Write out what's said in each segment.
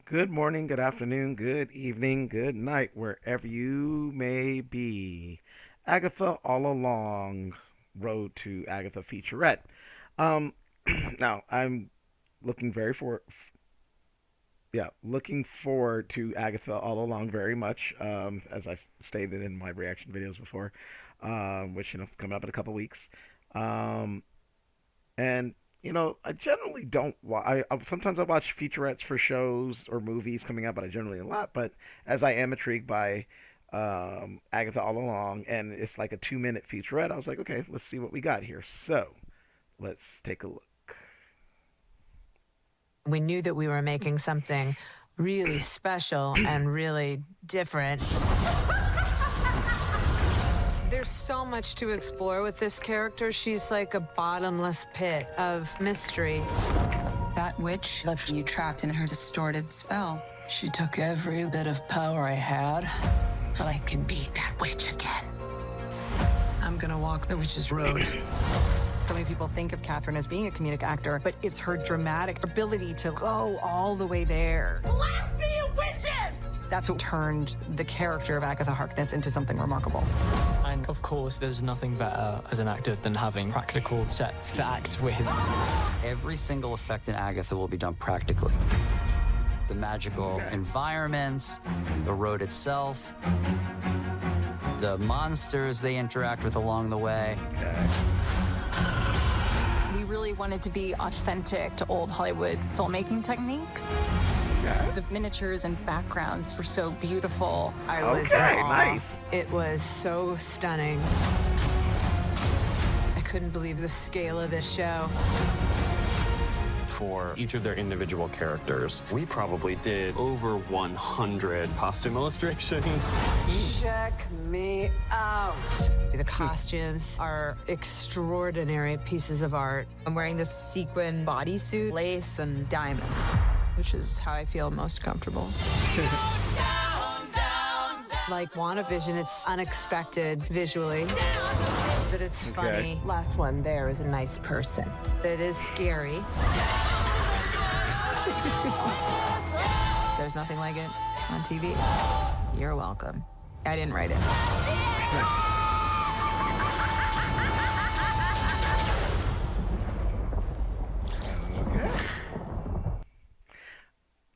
Good morning, good afternoon, good evening, good night, wherever you may be. Agatha all along, Road to Agatha Featurette. Um, now I'm looking very for, yeah, looking forward to Agatha all along very much. As I've stated in my reaction videos before, which is coming up in a couple weeks. Um, and I generally don't. Sometimes I watch featurettes for shows or movies coming out, but I generally a lot. But as I am intrigued by Agatha all along, and it's like a 2 minute featurette, I was like, okay, let's see what we got here. So let's take a look. We knew that we were making something really special and really different. There's so much to explore with this character. She's like a bottomless pit of mystery. That witch left you trapped in her distorted spell. She took every bit of power I had, but I can beat that witch again. I'm gonna walk the witch's road. So many people think of Catherine as being a comedic actor, but it's her dramatic ability to go all the way there. Blast me, you witches! That's what turned the character of Agatha Harkness into something remarkable. And of course, there's nothing better as an actor than having practical sets to act with. Every single effect in Agatha will be done practically. The magical environments, the road itself, the monsters they interact with along the way. We really wanted to be authentic to old Hollywood filmmaking techniques. The miniatures and backgrounds were so beautiful. I was Okay, in awe. nice. It was so stunning. I couldn't believe the scale of this show. For each of their individual characters, we probably did over 100 costume illustrations. Check me out. The costumes are extraordinary pieces of art. I'm wearing this sequin bodysuit, lace, and diamonds, which is how I feel most comfortable. Like WandaVision, it's unexpected visually, but it's funny. Last one there is a nice person. It is scary. There's nothing like it on TV. You're welcome. I didn't write it.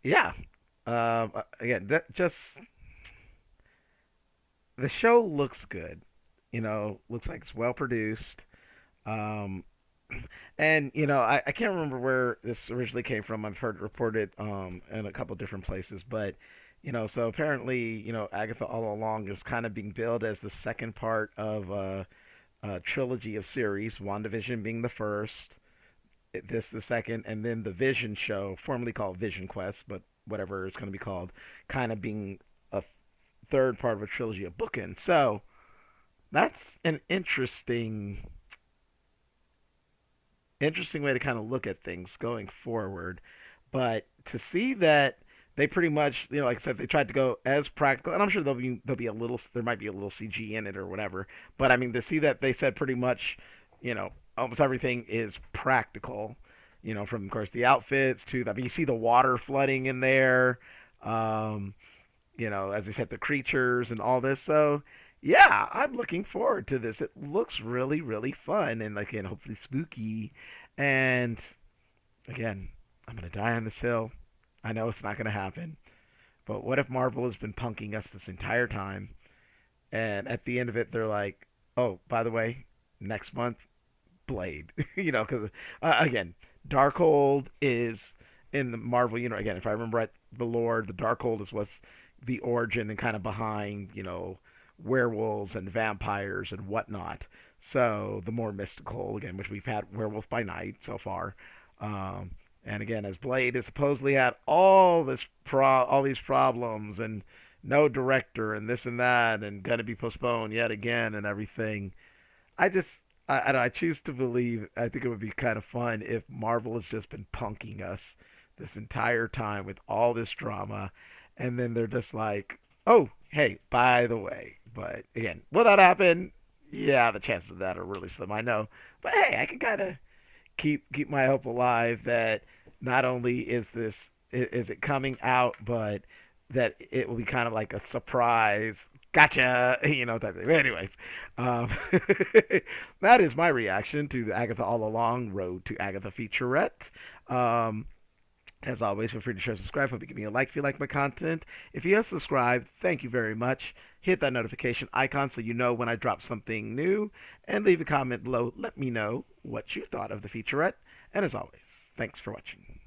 Yeah. Again, that just the show looks good. Looks like it's well produced. Um, and I can't remember where this originally came from. I've heard it reported in a couple different places, but so apparently Agatha all along is kind of being billed as the second part of a trilogy of series. WandaVision being the first, this the second, and then the Vision show, formerly called Vision Quest, but whatever it's going to be called, kind of being a third part of a trilogy of bookends. So that's an interesting way to kind of look at things going forward. But to see that they pretty much, like I said, they tried to go as practical, and I'm sure there'll be a little, there might be a little CG in it or whatever. But I mean, to see that they said pretty much, almost everything is practical. From of course the outfits to, I mean, you see the water flooding in there. Um, as I said, the creatures and all this. So yeah, I'm looking forward to this. It looks really, really fun and like, and hopefully spooky. And again, I'm gonna die on this hill. I know it's not gonna happen. But what if Marvel has been punking us this entire time, and at the end of it, they're like, "Oh, by the way, next month, Blade." Because again, Darkhold is in the Marvel. Again, if I remember right, the lore, the Darkhold is what's the origin and kind of behind, werewolves and vampires and whatnot. So the more mystical, again, which we've had Werewolf by Night so far. And again, as Blade has supposedly had all these problems and no director and this and that and going to be postponed yet again and everything. I just I choose to believe. I think it would be kind of fun if Marvel has just been punking us this entire time with all this drama, and then they're just like, "Oh, hey, by the way." But again, will that happen? Yeah, the chances of that are really slim. I know, but hey, I can kind of keep my hope alive that not only is this is it coming out, but that it will be kind of like a surprise. Gotcha, type thing. But anyways, um, that is my reaction to the Agatha All Along Road to Agatha Featurette. Um, as always, feel free to share, subscribe, give me a like if you like my content. If you have subscribed, thank you very much. Hit that notification icon so you know when I drop something new, and leave a comment below. Let me know what you thought of the featurette. And as always, thanks for watching.